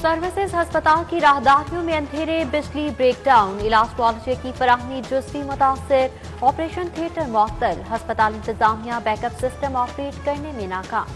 Services अस्पताल की राहदारियों में अंधेरे, बिजली ब्रेकडाउन, इलाज मुआवजे की फराहमी जुज़वी मुतासिर, ऑपरेशन थिएटर मुअत्तल, अस्पताल इंतजामिया बैकअप सिस्टम ऑपरेट करने में नाकाम।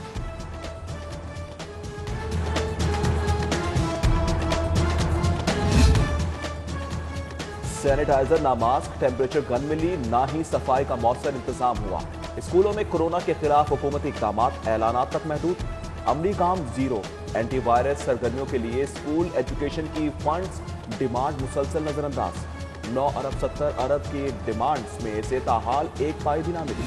सैनिटाइजर ना मास्क, टेम्परेचर गन मिली, ना ही सफाई का मौसर इंतजाम हुआ। स्कूलों में कोरोना के खिलाफ हुकूमती इक़दामात, ऐलानात तक महदूद। अमली काम जीरो, एंटीवायरस सरगर्मियों के लिए स्कूल एजुकेशन की फंड्स डिमांड मुसलसल नजरअंदाज। 9 अरब 70 अरब की डिमांड्स में से ताहाल एक पाई भी ना मिली।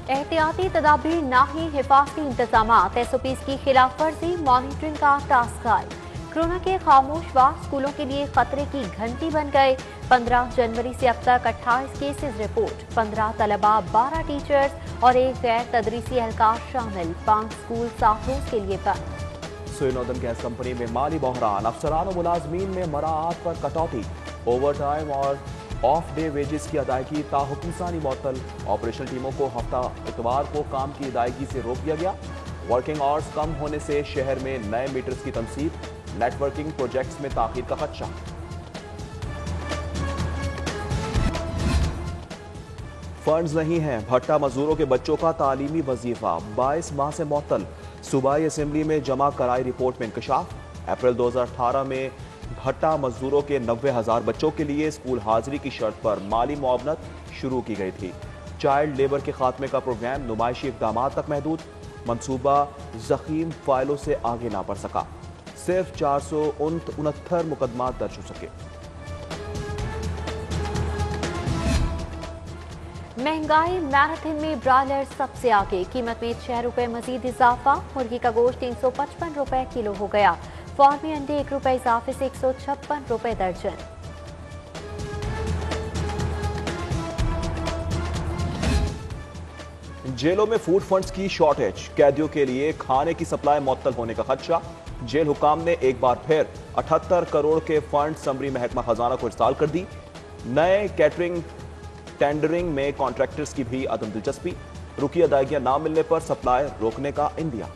एहतियाती तदाबीर, ना ही हिफाजती इंतजामात, SOPs की खिलाफ वर्जी, मॉनिटरिंग का टास्क गायब। कोरोना के खामोश वार स्कूलों के लिए खतरे की घंटी बन गए। 15 जनवरी से अब तक 28 केसेस रिपोर्ट, 15 तलबा, 12 टीचर्स और एक गैर तदरीसी एहलकार शामिल। 5 स्कूल 7 रोज के लिए बंद। सोई नॉर्दर्न गैस कंपनी में माली बहरान, अफसरान और मुलाजमीन में मराआत पर कटौती, ओवर टाइम और ऑफ डे वेजेस की अदायगी ताहुक्म सानी मुअत्तल। ऑपरेशनल टीमों को हफ्ता इतवार को काम की अदायगी से रोक दिया गया। वर्किंग आवर्स कम होने से शहर में नए मीटर्स की तनसीब, नेटवर्किंग प्रोजेक्ट्स में ताखीर का खदशा। फंड्स नहीं हैं, भट्टा मजदूरों के बच्चों का तालीमी वजीफा 22 माह से मुअत्तल। सूबाई असेंबली में जमा कराई रिपोर्ट में इंकशाफ। अप्रैल 2018 में भट्टा मजदूरों के 90,000 बच्चों के लिए स्कूल हाजिरी की शर्त पर माली मुआवनत शुरू की गई थी। चाइल्ड लेबर के खात्मे का प्रोग्राम नुमाइशी इक़दामात तक महदूद। मंसूबा ज़ख़ीम फाइलों से आगे ना बढ़ सका। सिर्फ 469 मुकदमा दर्ज हो सके। महंगाई मैराथन में ब्रायलर सबसे आगे, कीमत में 6 रुपए मजीद इजाफा। मुर्गी का गोश्त 355 रुपए किलो हो गया। फार्मी अंडे 1 रुपए इजाफे से 156 रुपए दर्जन। जेलों में फूड फंड्स की शॉर्टेज, कैदियों के लिए खाने की सप्लाई मुअत्तल होने का खदशा। जेल हुकाम ने एक बार फिर 78 करोड़ के फंड समरी महकमा खजाना को इरसाल कर दी। नए कैटरिंग टेंडरिंग में कॉन्ट्रैक्टर्स की भी अदम दिलचस्पी। रुकी अदायगियां ना मिलने पर सप्लाई रोकने का इंदिया।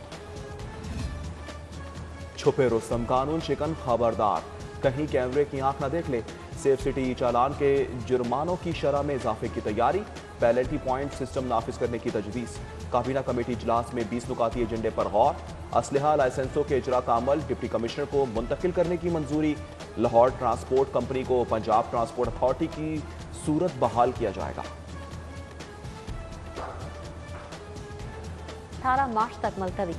छुपे रुस्तम, कानून शिकन खबरदार, कहीं कैमरे की आंख ना देख ले। सेफ सिटी चालान के जुर्मानों की शरह में इजाफे की तैयारी। पेनल्टी पॉइंट सिस्टम नाफिज करने की तजवीज़। काबीना कमेटी इजलास में 20 नुकाती एजेंडे पर गौर। असलहा लाइसेंसों के इजरा का अमल डिप्टी कमिश्नर को मुंतकिल करने की मंजूरी। लाहौर ट्रांसपोर्ट कंपनी को पंजाब ट्रांसपोर्ट अथॉरिटी की सूरत बहाल किया जाएगा। 18 मार्च तक मुलतवी।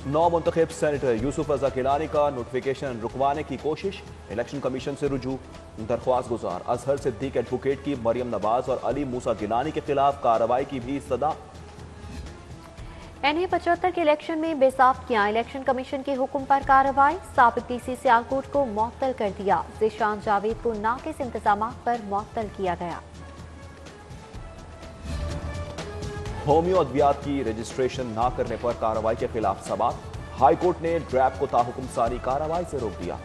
9 मुंतखब सेनेटर यूसुफ रजा गिलानी का नोटिफिकेशन रुकवाने की कोशिश। इलेक्शन कमीशन से रुजू। दरख्वास्त गुजार अजहर सिद्दीक एडवोकेट की मरियम नवाज और अली मूसा गिलानी के खिलाफ कार्रवाई की भी सदा। NA 75 के इलेक्शन में बेसाब्तियां, इलेक्शन कमीशन के हुक्म पर कार्रवाई। साबिक DC सियालकोट को मुअत्तल कर दिया। ज़ीशान जावेद को नाकिस इंतजामात पर मुअत्तल किया गया। होमियो अद्वियात की रजिस्ट्रेशन ना करने पर कार्रवाई के खिलाफ समात। हाई कोर्ट ने ड्रैप को ताहुकुम सारी कार्रवाई से रोक दिया।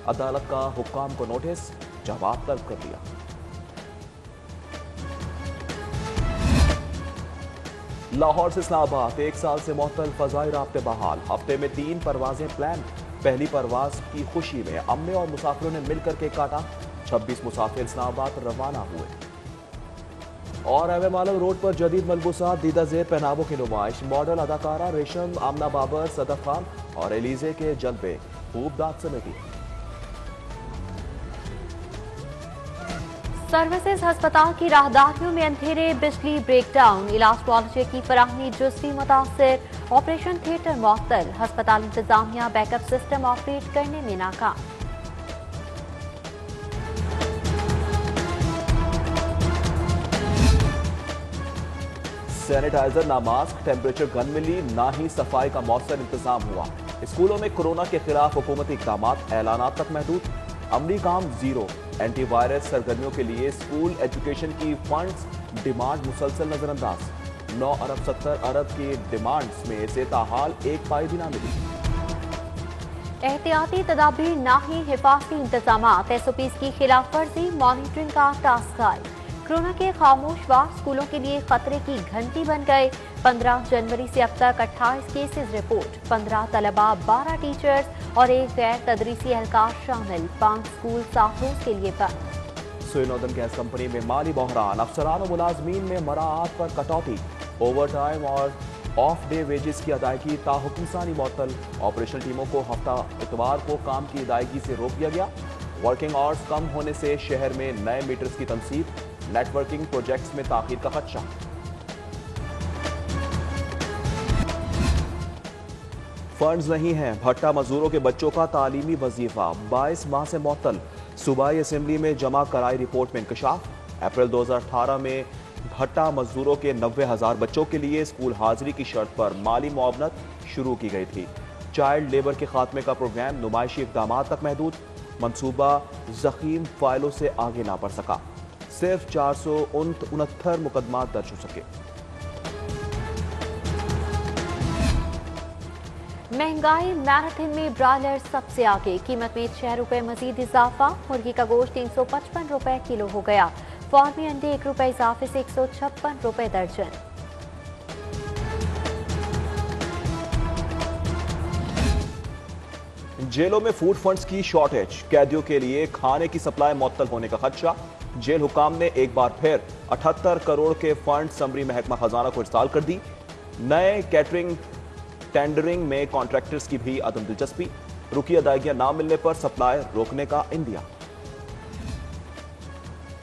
अदालत का हुक्काम को नोटिस, जवाब तलब कर दिया। लाहौर से इस्लामाबाद 1 साल से मुअत्तल फजाई राब्ते बहाल। हफ्ते में 3 परवाजें प्लान। पहली परवाज की खुशी में अम्मे और मुसाफिरों ने मिलकर केक काटा। 26 मुसाफिर इस्लामाबाद रवाना हुए। और MM आलम रोड पर जदीद मलबूसात, दीदा ज़ेर पहनावों की नुमाइश। मॉडल अदाकारा रेशम, आमना बाबर, सदफ खान और एलिजे के जलवे खूब दाद समेटी। सर्विसेज अस्पताल की राहदारियों में अंधेरे, बिजली ब्रेकडाउन, इलाज मुआवजे की फराहमी जुज़वी मुतासिर, ऑपरेशन थिएटर मुअत्तल, अस्पताल इंतजामिया बैकअप सिस्टम ऑपरेट करने में नाकाम। सैनिटाइजर ना मास्क, टेम्परेचर गन मिली, ना ही सफाई का मौसर इंतजाम हुआ। स्कूलों में कोरोना के खिलाफ हुकूमती इक़दामात, ऐलानात तक महदूद। अमली काम जीरो, एंटीवायरस सरगर्मियों के लिए स्कूल एजुकेशन की फंड्स डिमांड मुसलसल नजरअंदाज। 9 अरब 70 अरब की डिमांड्स में से ताहाल एक पाई भी ना मिली। एहतियाती तदाबीर, ना ही हिफाजती इंतजामात, SOPs की खिलाफ वर्जी, मॉनिटरिंग का टास्क गायब। कोरोना के खामोश वार स्कूलों के लिए खतरे की घंटी बन गए। 15 जनवरी से अब तक 28 केसेस रिपोर्ट, 15 तलबा, 12 टीचर्स और एक गैर तदरीसी एहलकार शामिल। 5 स्कूल 7 रोज के लिए बंद। नॉर्दर्न गैस कंपनी में माली बहरान, अफसरान और मुलाजमीन में मराआत पर कटौती, ओवर टाइम और ऑफ डे वेजेस की अदायगी ताहुकुम सानी मअतल। ऑपरेशनल टीमों को हफ्ता इतवार को काम की अदायगी से रोक दिया गया। वर्किंग आवर्स कम होने से शहर में नए मीटर्स की तनसीब, नेटवर्किंग प्रोजेक्ट्स में ताखीर का खदशा। फंड्स नहीं हैं, भट्टा मजदूरों के बच्चों का तालीमी वजीफा 22 माह से मअतल। सूबाई असेंबली में जमा कराई रिपोर्ट में इंकशाफ। अप्रैल 2018 में भट्टा मजदूरों के 90,000 बच्चों के लिए स्कूल हाजिरी की शर्त पर माली मुआवनत शुरू की गई थी। चाइल्ड लेबर के खात्मे का प्रोग्राम नुमाइशी इक़दाम तक महदूद। मंसूबा ज़ख़ीम फाइलों से आगे ना बढ़ सका। सिर्फ 469 मुकदमा दर्ज हो सके। महंगाई मैराथन में ब्रायलर सबसे आगे, कीमत में 6 रुपए मजीद इजाफा। मुर्गी का गोश्त 355 रुपए किलो हो गया। फार्मी अंडे 1 रुपए इजाफे से 156 रुपए दर्जन। जेलों में फूड फंड्स की शॉर्टेज, कैदियों के लिए खाने की सप्लाई मुअत्तल होने का खदशा। जेल हुकाम ने एक बार फिर 78 करोड़ के फंड समरी महकमा खजाना को इरसाल कर दी। नए कैटरिंग टेंडरिंग में कॉन्ट्रैक्टर्स की भी अदम दिलचस्पी। रुकी अदायगियां ना मिलने पर सप्लाई रोकने का इंदिया।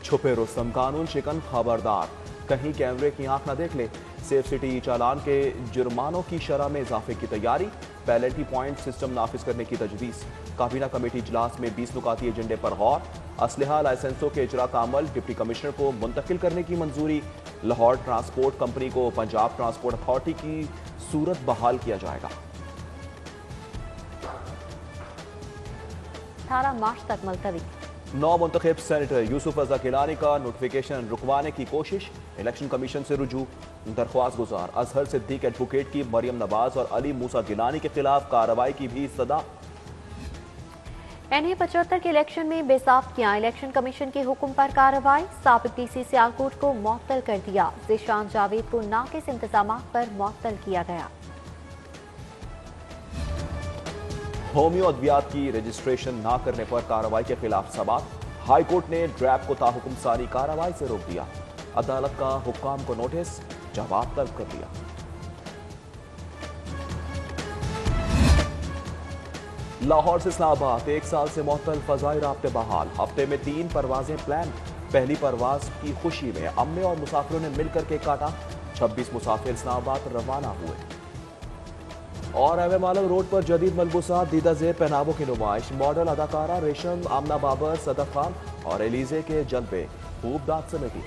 छुपे रुस्तम कानून शिकन खबरदार, कहीं कैमरे की आंख न देख ले। सेफ सिटी चालान के जुर्मानों की शरह में इजाफे की तैयारी। पेनल्टी पॉइंट सिस्टम नाफिज करने की तजवीज़। काबीना कमेटी इजलास में 20 नुकाती एजेंडे पर गौर। असलहा लाइसेंसों के इजरा का अमल डिप्टी कमिश्नर को मुंतकिल करने की मंजूरी। लाहौर ट्रांसपोर्ट कंपनी को पंजाब ट्रांसपोर्ट अथॉरिटी की सूरत बहाल किया जाएगा। 18 मार्च तक मुलतवी। नौ मुंतखब सेनेटर यूसुफ रजा गिलानी का नोटिफिकेशन रुकवाने की कोशिश। इलेक्शन कमीशन से रुजू। दरख्वास्त गुजार अजहर सिद्दीक एडवोकेट की मरियम नवाज और अली मूसा गिलानी के खिलाफ कार्रवाई की भी सदा। NA 75 के इलेक्शन में बेसाख्तियां, इलेक्शन कमीशन के हुक्म पर कार्रवाई। साबिक DC सियालकोट को मुअत्तल कर दिया। ज़ीशान जावेद को नाकिस इंतजामात पर मुअत्तल किया गया। होम्यो अद्वियात की रजिस्ट्रेशन ना करने पर कार्रवाई के खिलाफ सवाल। हाई कोर्ट ने ड्रैप को ताहुकुम सारी कार्रवाई से रोक दिया। अदालत का हुक्काम को नोटिस, जवाब तलब कर दिया। लाहौर से इस्लामाबाद 1 साल से मुअत्तल फजाई राब्ते बहाल। हफ्ते में 3 परवाजें प्लान। पहली परवाज की खुशी में अम्मे और मुसाफिरों ने मिलकर केक काटा। 26 मुसाफिर इस्लामाबाद रवाना हुए। और MM आलम रोड पर जदीद मलबूसात, दीदा ज़ेर पहनावों की नुमाइश। मॉडल अदाकारा रेशम, आमना बाबर, सदफ खान और एलिजे के जलवे खूब दाद समेटी।